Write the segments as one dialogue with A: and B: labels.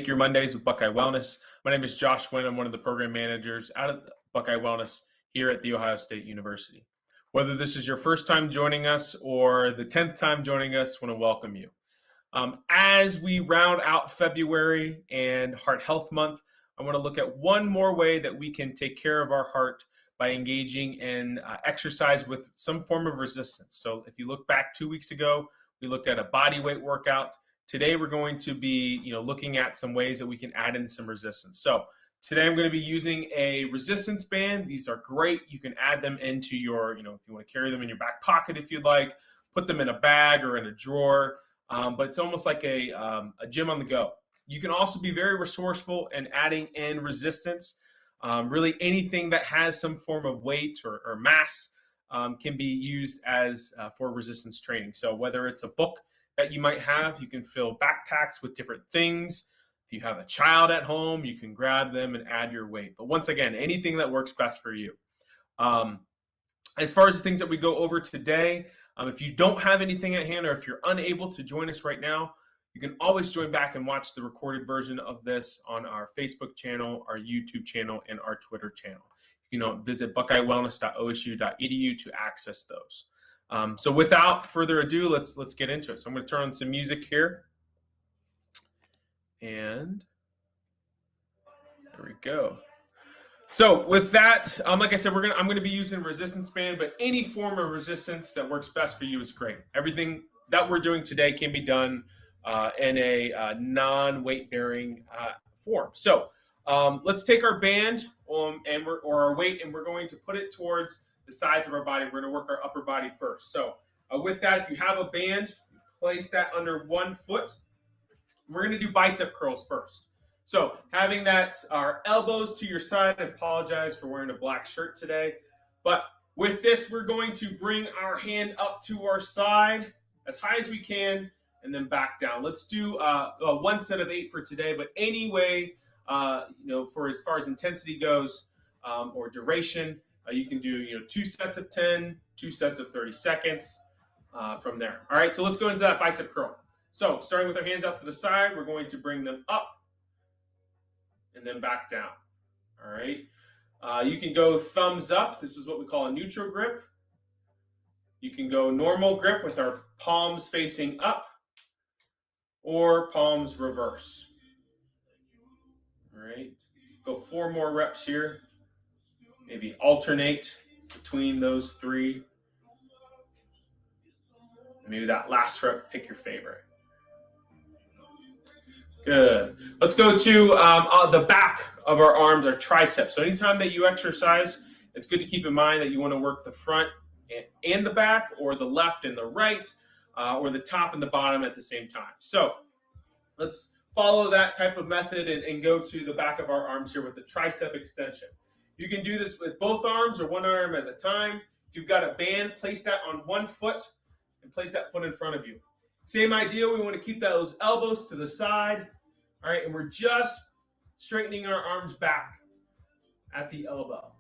A: Your Mondays with Buckeye Wellness. My name is Josh Wynn. I'm one of the program managers out of Buckeye Wellness here at The Ohio State University. Whether this is your first time joining us or the 10th time joining us, I want to welcome you. As we round out February and Heart Health Month, I want to look at one more way that we can take care of our heart by engaging in exercise with some form of resistance. So if you look back 2 weeks ago, we looked at a body weight workout. Today, we're going to be looking at some ways that we can add in some resistance. So today, I'm going to be using a resistance band. These are great. You can add them into your, if you want to carry them in your back pocket if you'd like, put them in a bag or in a drawer. But it's almost like a gym on the go. You can also be very resourceful in adding in resistance. Really anything that has some form of weight or mass can be used as for resistance training. So whether it's a book that you might have, you can fill backpacks with different things. If you have a child at home, you can grab them and add your weight. But once again, anything that works best for you. As far as the things that we go over today, if you don't have anything at hand or if you're unable to join us right now, you can always join back and watch the recorded version of this on our Facebook channel, our YouTube channel, and our Twitter channel. You can visit buckeyewellness.osu.edu to access those. So without further ado, let's get into it. So I'm going to turn on some music here. And there we go. So with that, like I said, I'm going to be using resistance band, but any form of resistance that works best for you is great. Everything that we're doing today can be done in a non-weight bearing form. So let's take our band or our weight, and we're going to put it towards the sides of our body. We're going to work our upper body first. So with that, if you have a band, place that under one foot. We're going to do bicep curls first. So having that, our elbows to your side. I apologize for wearing a black shirt today. But with this, we're going to bring our hand up to our side as high as we can and then back down. Let's do one set of 8 for today. But anyway, for as far as intensity goes or duration, you can do 2 sets of 10, 2 sets of 30 seconds from there. All right, so let's go into that bicep curl. So starting with our hands out to the side, we're going to bring them up and then back down. All right, you can go thumbs up. This is what we call a neutral grip. You can go normal grip with our palms facing up or palms reversed. All right, go 4 more reps here. Maybe alternate between those 3. Maybe that last rep, pick your favorite. Good. Let's go to the back of our arms, our triceps. So anytime that you exercise, it's good to keep in mind that you want to work the front and the back, or the left and the right, or the top and the bottom at the same time. So let's follow that type of method and go to the back of our arms here with the tricep extension. You can do this with both arms or one arm at a time. If you've got a band, place that on one foot and place that foot in front of you. Same idea, we want to keep those elbows to the side. All right, and we're just straightening our arms back at the elbow.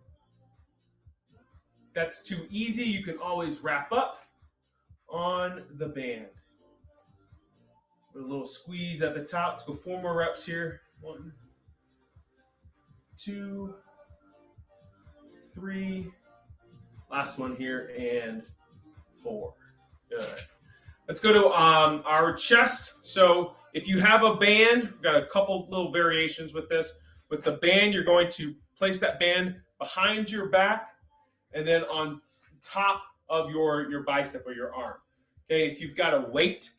A: If that's too easy, you can always wrap up on the band. With a little squeeze at the top. Let's go 4 more reps here. 1, 2, 3, last one here, and 4. Good. Let's go to our chest. So if you have a band, we've got a couple little variations with this. With the band, you're going to place that band behind your back and then on top of your bicep or your arm. Okay, if you've got a weight,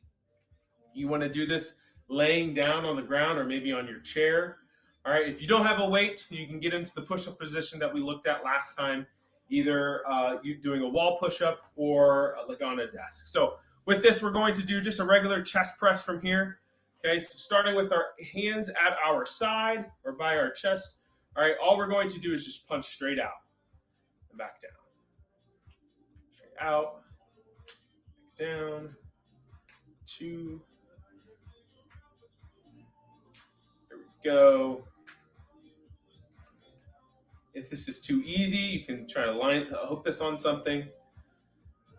A: you want to do this laying down on the ground or maybe on your chair. All right, if you don't have a weight, you can get into the push-up position that we looked at last time, either you doing a wall push-up or like on a desk. So with this, we're going to do just a regular chest press from here. Okay, so starting with our hands at our side or by our chest. All right, all we're going to do is just punch straight out and back down. Straight out, back down, 2. There we go. If this is too easy, you can try to hook this on something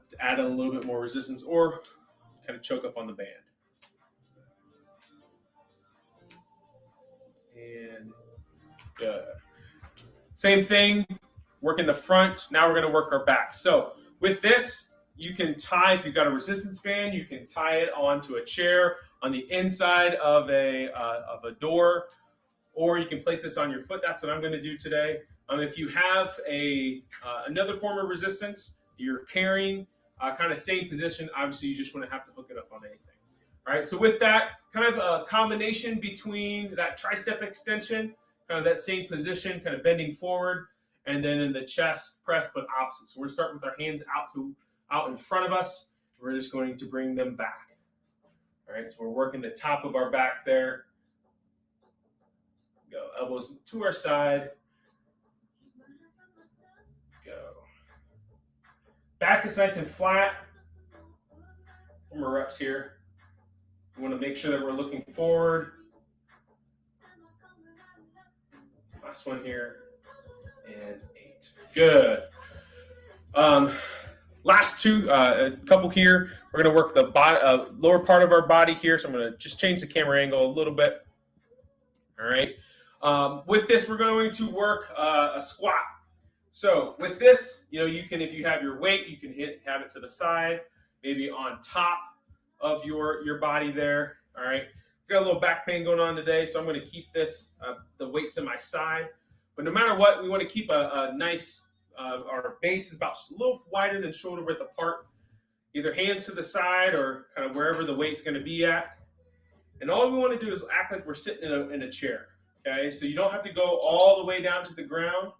A: to add a little bit more resistance or kind of choke up on the band. Good. Same thing, working the front. Now we're going to work our back. So with this, you can tie, if you've got a resistance band, you can tie it onto a chair on the inside of a door, or you can place this on your foot. That's what I'm going to do today. If you have another form of resistance, you're carrying, kind of same position, obviously you just want to have to hook it up on anything. All right, so with that, kind of a combination between that tricep extension, kind of that same position, kind of bending forward, and then in the chest press, but opposite. So we're starting with our hands out in front of us. We're just going to bring them back. All right, so we're working the top of our back there. Go, elbows to our side. Go. Back is nice and flat. Some more reps here. We want to make sure that we're looking forward. Last one here. And 8. Good. Last two, a couple here. We're going to work the lower part of our body here. So I'm going to just change the camera angle a little bit. All right. With this, we're going to work a squat. So with this, you can, if you have your weight, you can have it to the side, maybe on top of your body there. All right. Got a little back pain going on today, so I'm going to keep this the weight to my side. But no matter what, we want to keep a nice. Our base is about a little wider than shoulder width apart. Either hands to the side or kind of wherever the weight's going to be at. And all we want to do is act like we're sitting in a chair. Okay, so you don't have to go all the way down to the ground.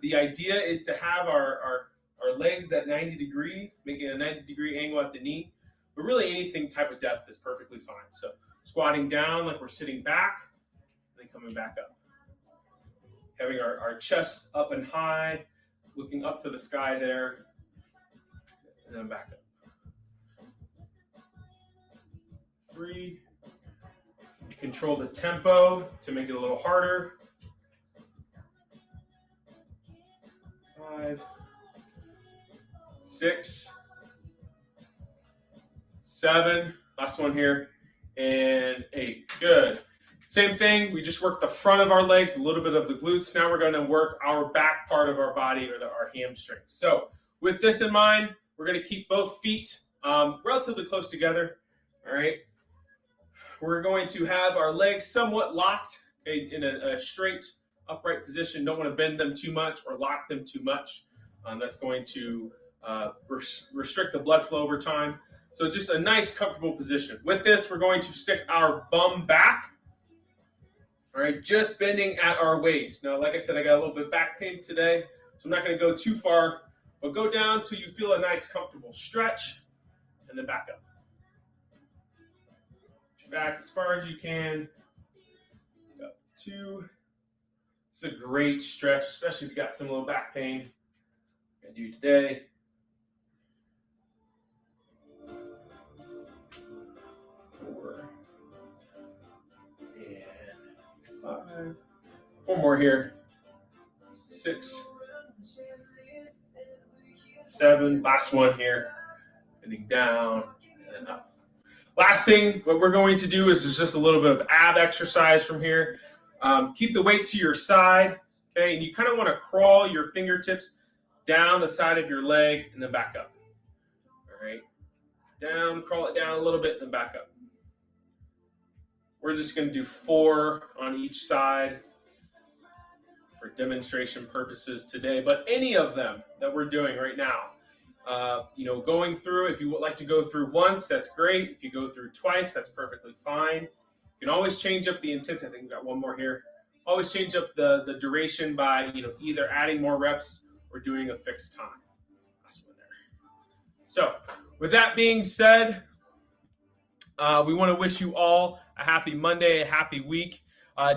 A: The idea is to have our legs at 90 degree, making a 90 degree angle at the knee. But really anything type of depth is perfectly fine. So squatting down like we're sitting back, and then coming back up. Having our chest up and high, looking up to the sky there, and then back up. 3. Control the tempo to make it a little harder. 5, 6, 7, last one here, and 8. Good. Same thing, we just worked the front of our legs, a little bit of the glutes. Now we're going to work our back part of our body, or our hamstrings. So with this in mind, we're going to keep both feet relatively close together. All right. We're going to have our legs somewhat locked, okay, in a straight upright position. Don't want to bend them too much or lock them too much. That's going to restrict the blood flow over time. So just a nice, comfortable position. With this, we're going to stick our bum back. All right, just bending at our waist. Now, like I said, I got a little bit of back pain today, so I'm not going to go too far, but go down till you feel a nice, comfortable stretch, and then back up. Back as far as you can. Up 2. It's a great stretch, especially if you got some little back pain. I do today. 4. And 5. One more here. 6. 7. Last one here. Bending down and up. Last thing, what we're going to do is just a little bit of ab exercise from here. Keep the weight to your side, okay? And you kind of want to crawl your fingertips down the side of your leg and then back up. All right, down, crawl it down a little bit, then back up. We're just going to do 4 on each side for demonstration purposes today, but any of them that we're doing right now. Going through, if you would like to go through once, that's great. If you go through twice, that's perfectly fine. You can always change up the intensity. I think we've got one more here. Always change up the duration by, either adding more reps or doing a fixed time. Last one there. So with that being said, we want to wish you all a happy Monday, a happy week.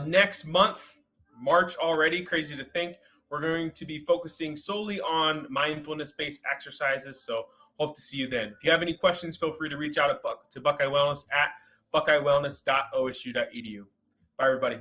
A: Next month, March already, crazy to think, we're going to be focusing solely on mindfulness-based exercises, so hope to see you then. If you have any questions, feel free to reach out to Buckeye Wellness at buckeyewellness.osu.edu. Bye, everybody.